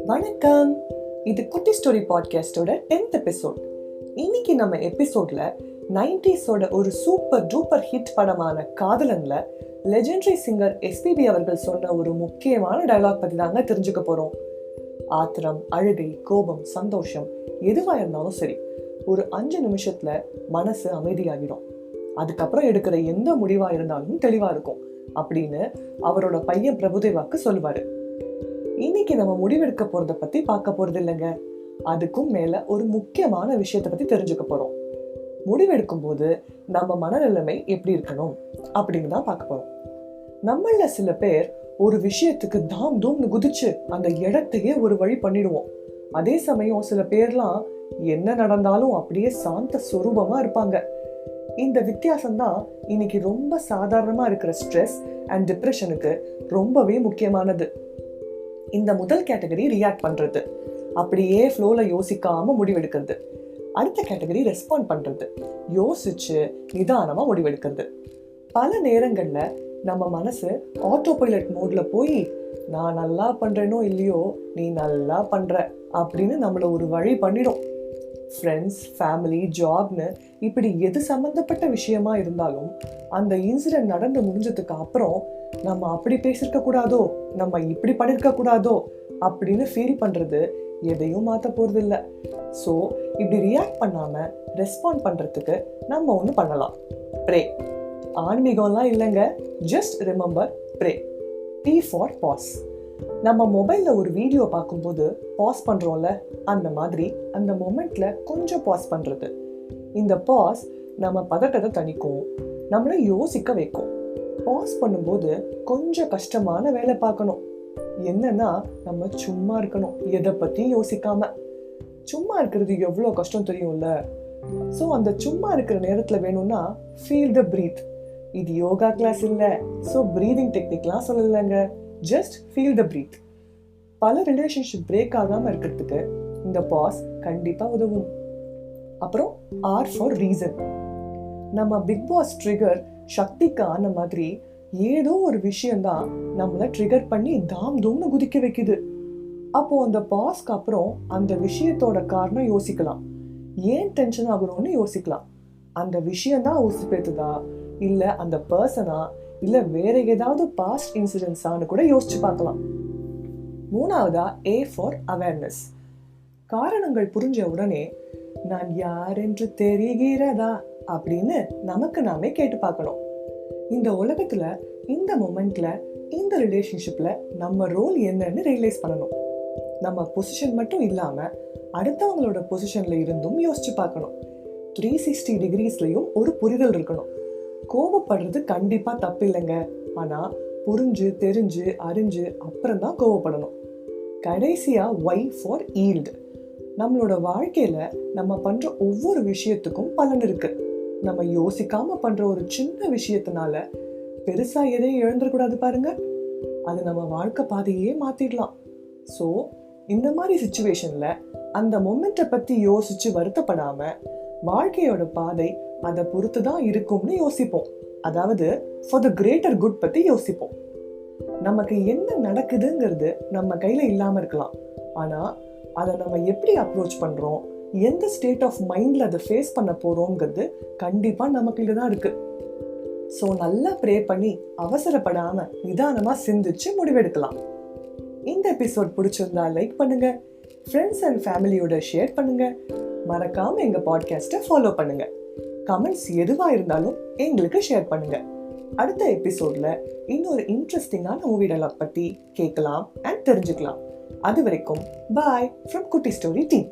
வணக்கம், இது குட்டி ஸ்டோரி பாட்காஸ்டோட 10th எபிசோட். இன்னைக்கு நம்ம எபிசோட்ல 90s ஒரு சூப்பர் டூப்பர் ஹிட் படமான காதலன்ல லெஜெண்டரி சிங்கர் எஸ்பிபி அவர்கள் சொன்ன ஒரு முக்கியமான டயலாக் பத்தி தாங்க தெரிஞ்சுக்க போறோம். ஆத்திரம், அழுகை, கோபம், சந்தோஷம் எதுவா இருந்தாலும் சரி, ஒரு 5 நிமிஷத்துல மனசு அமைதியாகிடும். அதுக்கப்புறம் எடுக்கிற எந்த முடிவா இருந்தாலும் தெளிவா இருக்கும் அப்படின்னு அவரோட பையன் பிரபுதேவாக்கு சொல்லுவாரு. இன்னைக்கு நம்ம முடிவெடுக்க போறத பத்தி பார்க்க போறது இல்லைங்க, அதுக்கும் மேல ஒரு முக்கியமான விஷயத்த பத்தி தெரிஞ்சுக்க போறோம். முடிவெடுக்கும் போது நம்ம மனநிலைமை எப்படி இருக்கணும் அப்படின்னு தான் பார்க்க போறோம். நம்மள சில பேர் ஒரு விஷயத்துக்கு தாம் தூம்னு குதிச்சு அந்த இடத்தையே ஒரு வழி பண்ணிடுவோம். அதே சமயம் சில பேர்லாம் என்ன நடந்தாலும் அப்படியே சாந்த சொரூபமா இருப்பாங்க. இந்த வித்தியாசம் தான் இன்னைக்கு ரொம்ப சாதாரணமா இருக்கிற ஸ்ட்ரெஸ் அண்ட் டிப்ரெஷனுக்கு ரொம்பவே முக்கியமானது. இந்த முதல் கேட்டகரி ரியாக்ட் பண்றது, அப்படியே ஃப்ளோல யோசிக்காம முடிவெடுக்கிறது. அடுத்த கேட்டகரி ரெஸ்பாண்ட் பண்றது, யோசிச்சு நிதானமா முடிவெடுக்கிறது. பல நேரங்கள்ல நம்ம மனசு ஆட்டோ பைலட் மோட்ல போய் நான் நல்லா பண்றேனோ இல்லையோ நீ நல்லா பண்ற அப்படின்னு நம்மள ஒரு வழி பண்ணிடும். ஃப்ரெண்ட்ஸ், ஃபேமிலி, ஜாப்னு இப்படி எது சம்பந்தப்பட்ட விஷயமா இருந்தாலும் அந்த இன்சிடென்ட் நடந்து முடிஞ்சதுக்கு அப்புறம் நம்ம அப்படி பேசியிருக்க கூடாதோ, நம்ம இப்படி பண்ணிருக்க கூடாதோ அப்படின்னு ஃபீல் பண்றது எதையும் மாற்ற போறது இல்லை. ஸோ இப்படி ரியாக்ட் பண்ணாம ரெஸ்பாண்ட் பண்றதுக்கு நம்ம ஒன்று பண்ணலாம். ப்ரே. ஆன்மீகம்லாம் இல்லைங்க, just remember pray. P for pause. நம்ம மொபைல்ல ஒரு வீடியோ பார்க்கும்போது பாஸ் பண்றோம்ல, அந்த மாதிரி அந்த மொமெண்ட்ல கொஞ்சம் பாஸ் பண்றது. இந்த பாஸ் நம்ம பதட்டத்தை தணிக்கும், நம்மளை யோசிக்க வைக்கும். பாஸ் பண்ணும்போது கொஞ்சம் கஷ்டமான வேலை பார்க்கணும். என்னன்னா நம்ம சும்மா இருக்கணும், எதை பத்தியும் யோசிக்காம. சும்மா இருக்கிறது எவ்வளோ கஷ்டம் தெரியும்ல. ஸோ அந்த சும்மா இருக்கிற நேரத்துல வேணும்னா ஃபீல் த பிரீத். இது யோகா கிளாஸ் இல்லை, ஸோ பிரீதிங் டெக்னிக்லாம் சொல்லலைங்க, ஜஸ்ட் ஃபீல் த பிரீத். பல ரிலேஷன்ஷிப் பிரேக் ஆகாம இருக்கிறதுக்கு இந்த பாஸ் கண்டிப்பா உதவும். அப்புறம் R for ரீசன். நம்ம பிக் பாஸ் ட்ரிகர் சக்திக்கு ஆன மாதிரி ஏதோ ஒரு விஷயம்தான் நம்மளை ட்ரிகர் பண்ணி தாம் தூம்னு குதிக்க வைக்குது. அப்போ அந்த பாஸ்க்கு அப்புறம் அந்த விஷயத்தோட காரணம் யோசிக்கலாம். ஏன் டென்ஷன் ஆகுறோம்னு யோசிக்கலாம். அந்த விஷயம்தான் உசுப்பேத்துதா, இல்ல அந்த பர்சனா, இல்ல வேற ஏதாவது பாஸ்ட் இன்சிடென்ட்ஸான்னு கூட யோசிச்சு பார்க்கலாம். மூணாவதா A for அவேர்னஸ். காரணங்கள் புரிஞ்ச உடனே நான் யார் என்று தெரிகிறதா அப்படின்னு நமக்கு நாமே கேட்டு பார்க்கணும். இந்த உலகத்துல, இந்த மொமெண்ட்ல, இந்த ரிலேஷன்ஷிப்ல நம்ம ரோல் என்னன்னு ரியலைஸ் பண்ணணும். நம்ம பொசிஷன் மட்டும் இல்லாம அடுத்தவங்களோட பொசிஷன்ல இருந்தும் யோசிச்சு பார்க்கணும். 360 டிகிரிஸ்லயும் ஒரு புரிதல் இருக்கணும். கோபப்படுறது கண்டிப்பா தப்பு இல்லைங்க, ஆனா புரிஞ்சு தெரிஞ்சு அறிஞ்சு அப்புறம் தான் கோபப்படணும். கடைசியா Y for yield. நம்மளோட வாழ்க்கையில நம்ம பண்ற ஒவ்வொரு விஷயத்துக்கும் பலன் இருக்கு. நம்ம யோசிக்காம பண்ற ஒரு சின்ன விஷயத்தினால பெருசா எதையும் இழந்துடக்கூடாது பாருங்க. அது நம்ம வாழ்க்கை பாதையே மாத்திடலாம். ஸோ இந்த மாதிரி சிச்சுவேஷன்ல அந்த மொமெண்ட்டை பத்தி யோசிச்சு வருத்தப்படாம வாழ்க்கையோட பாதை அதை பொறுத்துதான் இருக்கும்னு யோசிப்போம். அதாவது ஃபார் த கிரேட்டர் குட் பத்தி யோசிப்போம். நமக்கு என்ன நடக்குதுங்கிறது நம்ம கையில இல்லாம இருக்கலாம், ஆனா அதை நம்ம எப்படி அப்ரோச் பண்றோம், எந்த ஸ்டேட் ஆஃப் மைண்ட்ல அதை ஃபேஸ் பண்ண போறோம்ங்கிறது கண்டிப்பா நமக்குள்ள தான் இருக்கு. ஸோ நல்லா ப்ரே பண்ணி அவசரப்படாம நிதானமா சிந்திச்சு முடிவெடுக்கலாம். இந்த எபிசோட் பிடிச்சிருந்தா லைக் பண்ணுங்க, ஃப்ரெண்ட்ஸ் அண்ட் ஃபேமிலியோட ஷேர் பண்ணுங்க, மறக்காம எங்க பாட்காஸ்ட்டை ஃபாலோ பண்ணுங்க. கமெண்ட்ஸ் எதுவா இருந்தாலும் எங்களுக்கு ஷேர் பண்ணுங்க. அடுத்த எபிசோட்ல இன்னொரு இன்ட்ரெஸ்டிங்கான மூவி டயலாக் பத்தி கேட்கலாம் அண்ட் தெரிஞ்சுக்கலாம். அது வரைக்கும் பாய் ஃப்ரம் குட்டி ஸ்டோரி டீம்.